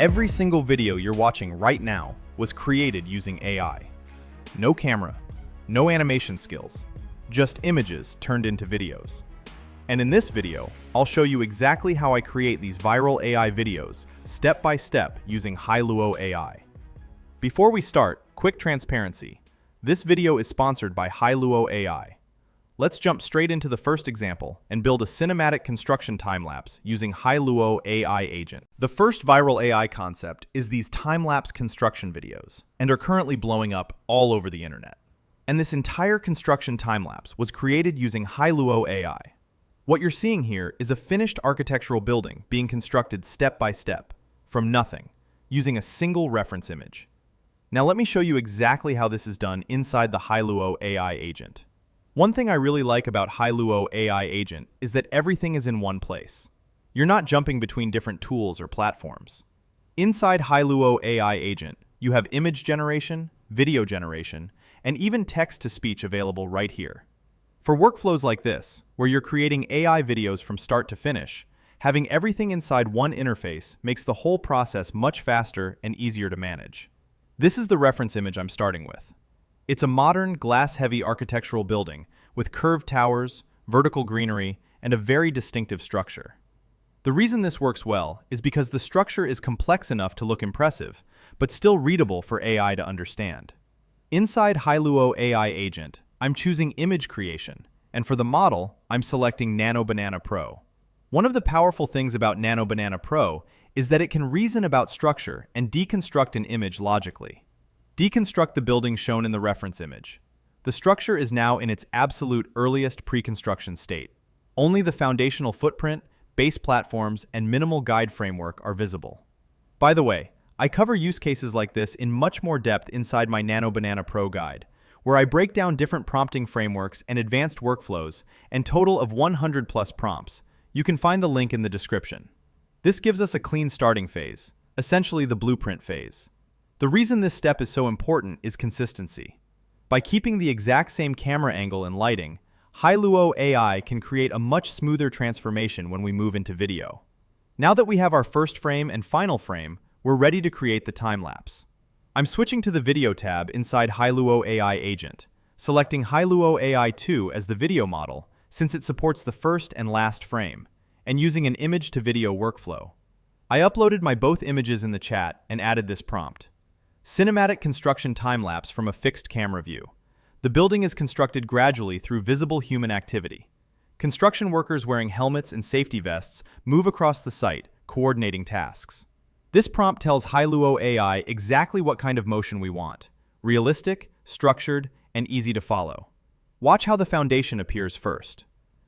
Every single video you're watching right now was created using AI. No camera, no animation skills, just images turned into videos. And in this video, I'll show you exactly how I create these viral AI videos, step by step, using Hailuo AI. Before we start, quick transparency. This video is sponsored by Hailuo AI. Let's jump straight into the first example and build a cinematic construction time-lapse using Hailuo AI Agent. The first viral AI concept is these time-lapse construction videos, and are currently blowing up all over the internet. And this entire construction time-lapse was created using Hailuo AI. What you're seeing here is a finished architectural building being constructed step by step, from nothing, using a single reference image. Now let me show you exactly how this is done inside the Hailuo AI Agent. One thing I really like about Hailuo AI Agent is that everything is in one place. You're not jumping between different tools or platforms. Inside Hailuo AI Agent, you have image generation, video generation, and even text-to-speech available right here. For workflows like this, where you're creating AI videos from start to finish, having everything inside one interface makes the whole process much faster and easier to manage. This is the reference image I'm starting with. It's a modern, glass-heavy architectural building with curved towers, vertical greenery, and a very distinctive structure. The reason this works well is because the structure is complex enough to look impressive, but still readable for AI to understand. Inside Hailuo AI Agent, I'm choosing image creation, and for the model, I'm selecting Nano Banana Pro. One of the powerful things about Nano Banana Pro is that it can reason about structure and deconstruct an image logically. Deconstruct the building shown in the reference image. The structure is now in its absolute earliest pre-construction state. Only the foundational footprint, base platforms, and minimal guide framework are visible. By the way, I cover use cases like this in much more depth inside my Nano Banana Pro guide, where I break down different prompting frameworks and advanced workflows, and total of 100 plus prompts. You can find the link in the description. This gives us a clean starting phase, essentially the blueprint phase. The reason this step is so important is consistency. By keeping the exact same camera angle and lighting, Hailuo AI can create a much smoother transformation when we move into video. Now that we have our first frame and final frame, we're ready to create the time-lapse. I'm switching to the Video tab inside Hailuo AI Agent, selecting Hailuo AI 2 as the video model since it supports the first and last frame, and using an image-to-video workflow. I uploaded my both images in the chat and added this prompt. Cinematic construction time-lapse from a fixed camera view. The building is constructed gradually through visible human activity. Construction workers wearing helmets and safety vests move across the site, coordinating tasks. This prompt tells Hailuo AI exactly what kind of motion we want: realistic, structured, and easy to follow. Watch how the foundation appears first.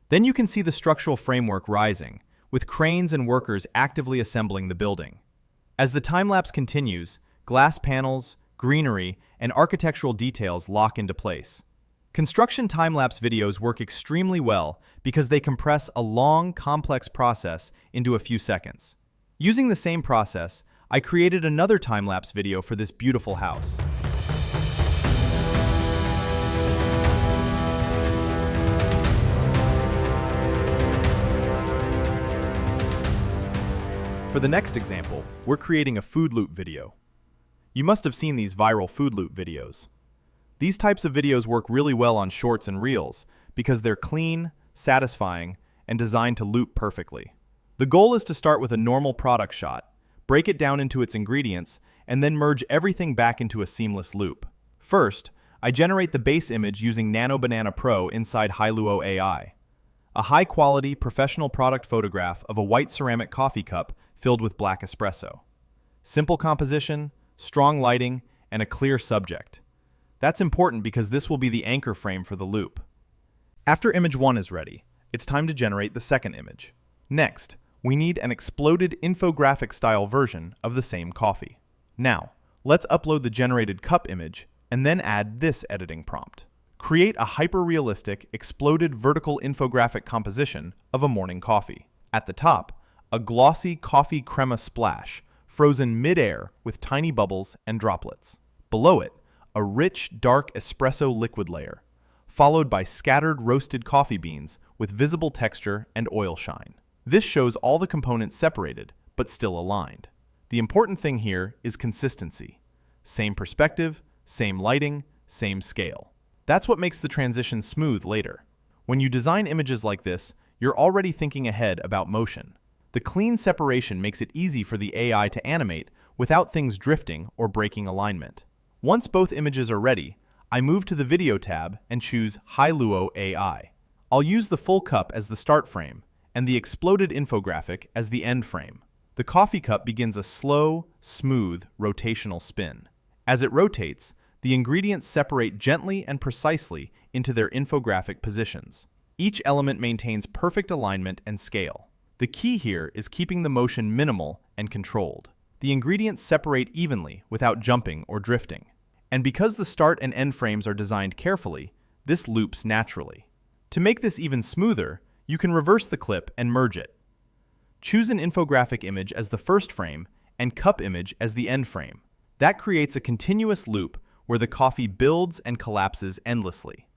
Then you can see the structural framework rising, with cranes and workers actively assembling the building. As the time-lapse continues, glass panels, greenery, and architectural details lock into place. Construction time-lapse videos work extremely well because they compress a long, complex process into a few seconds. Using the same process, I created another time-lapse video for this beautiful house. For the next example, we're creating a food loop video. You must have seen these viral food loop videos. These types of videos work really well on shorts and reels because they're clean, satisfying, and designed to loop perfectly. The goal is to start with a normal product shot, break it down into its ingredients, and then merge everything back into a seamless loop. First, I generate the base image using Nano Banana Pro inside Hailuo AI. A high-quality, professional product photograph of a white ceramic coffee cup filled with black espresso. Simple composition, strong lighting, and a clear subject. That's important because this will be the anchor frame for the loop. After image 1 is ready, it's time to generate the second image. Next, we need an exploded infographic-style version of the same coffee. Now, let's upload the generated cup image and then add this editing prompt. Create a hyper-realistic, exploded vertical infographic composition of a morning coffee. At the top, a glossy coffee crema splash, frozen mid-air with tiny bubbles and droplets. Below it, a rich, dark espresso liquid layer, followed by scattered roasted coffee beans with visible texture and oil shine. This shows all the components separated, but still aligned. The important thing here is consistency. Same perspective, same lighting, same scale. That's what makes the transition smooth later. When you design images like this, you're already thinking ahead about motion. The clean separation makes it easy for the AI to animate without things drifting or breaking alignment. Once both images are ready, I move to the Video tab and choose Hailuo AI. I'll use the full cup as the start frame and the exploded infographic as the end frame. The coffee cup begins a slow, smooth, rotational spin. As it rotates, the ingredients separate gently and precisely into their infographic positions. Each element maintains perfect alignment and scale. The key here is keeping the motion minimal and controlled. The ingredients separate evenly without jumping or drifting. And because the start and end frames are designed carefully, this loops naturally. To make this even smoother, you can reverse the clip and merge it. Choose an infographic image as the first frame and cup image as the end frame. That creates a continuous loop where the coffee builds and collapses endlessly.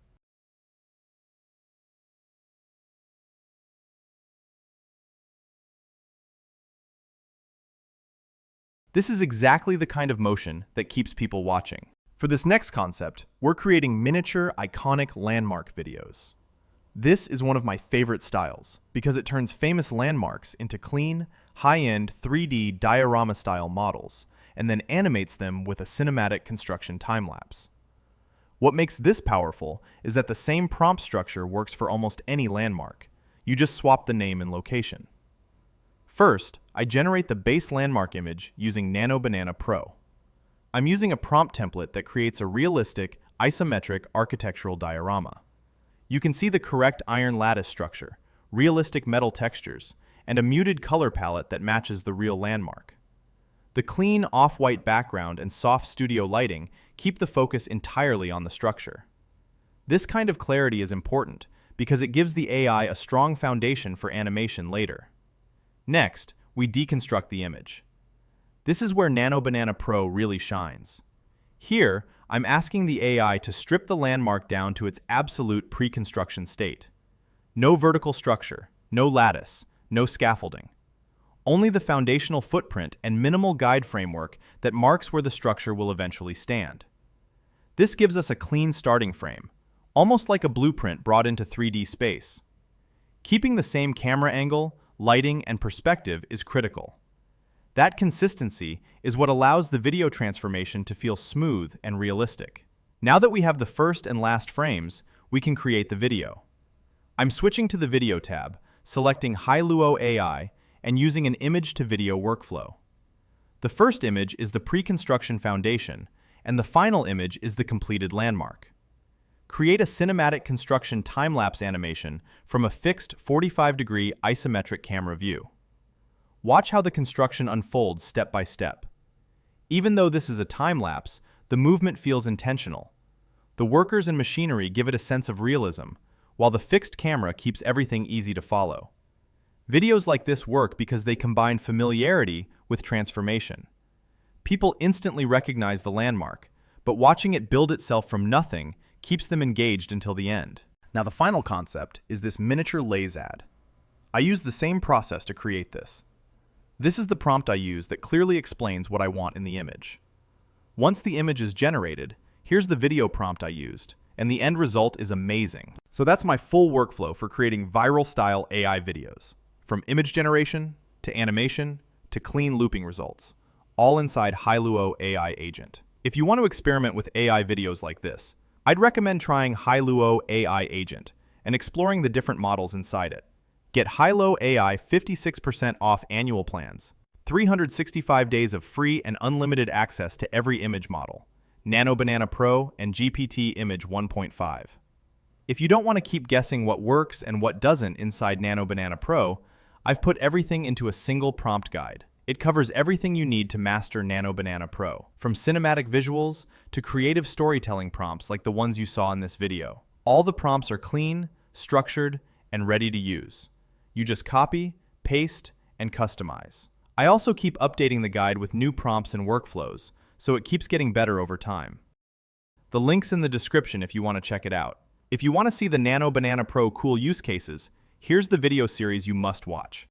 This is exactly the kind of motion that keeps people watching. For this next concept, we're creating miniature, iconic landmark videos. This is one of my favorite styles because it turns famous landmarks into clean, high-end 3D diorama-style models and then animates them with a cinematic construction time-lapse. What makes this powerful is that the same prompt structure works for almost any landmark. You just swap the name and location. First, I generate the base landmark image using Nano Banana Pro. I'm using a prompt template that creates a realistic, isometric architectural diorama. You can see the correct iron lattice structure, realistic metal textures, and a muted color palette that matches the real landmark. The clean off-white background and soft studio lighting keep the focus entirely on the structure. This kind of clarity is important because it gives the AI a strong foundation for animation later. Next, we deconstruct the image. This is where Nano Banana Pro really shines. Here, I'm asking the AI to strip the landmark down to its absolute pre-construction state. No vertical structure, no lattice, no scaffolding. Only the foundational footprint and minimal guide framework that marks where the structure will eventually stand. This gives us a clean starting frame, almost like a blueprint brought into 3D space. Keeping the same camera angle, lighting, and perspective is critical. That consistency is what allows the video transformation to feel smooth and realistic. Now that we have the first and last frames, we can create the video. I'm switching to the Video tab, selecting Hailuo AI, and using an image-to-video workflow. The first image is the pre-construction foundation, and the final image is the completed landmark. Create a cinematic construction time-lapse animation from a fixed 45-degree isometric camera view. Watch how the construction unfolds step by step. Even though this is a time-lapse, the movement feels intentional. The workers and machinery give it a sense of realism, while the fixed camera keeps everything easy to follow. Videos like this work because they combine familiarity with transformation. People instantly recognize the landmark, but watching it build itself from nothing keeps them engaged until the end. Now the final concept is this miniature lays ad. I use the same process to create this. This is the prompt I use that clearly explains what I want in the image. Once the image is generated, here's the video prompt I used, and the end result is amazing. So that's my full workflow for creating viral-style AI videos. From image generation, to animation, to clean looping results, all inside Hailuo AI Agent. If you want to experiment with AI videos like this, I'd recommend trying Hailuo AI Agent and exploring the different models inside it. Get Hailuo AI 56% off annual plans, 365 days of free and unlimited access to every image model, Nano Banana Pro and GPT Image 1.5. If you don't want to keep guessing what works and what doesn't inside Nano Banana Pro, I've put everything into a single prompt guide. It covers everything you need to master Nano Banana Pro, from cinematic visuals to creative storytelling prompts like the ones you saw in this video. All the prompts are clean, structured, and ready to use. You just copy, paste, and customize. I also keep updating the guide with new prompts and workflows, so it keeps getting better over time. The link's in the description if you want to check it out. If you want to see the Nano Banana Pro cool use cases, here's the video series you must watch.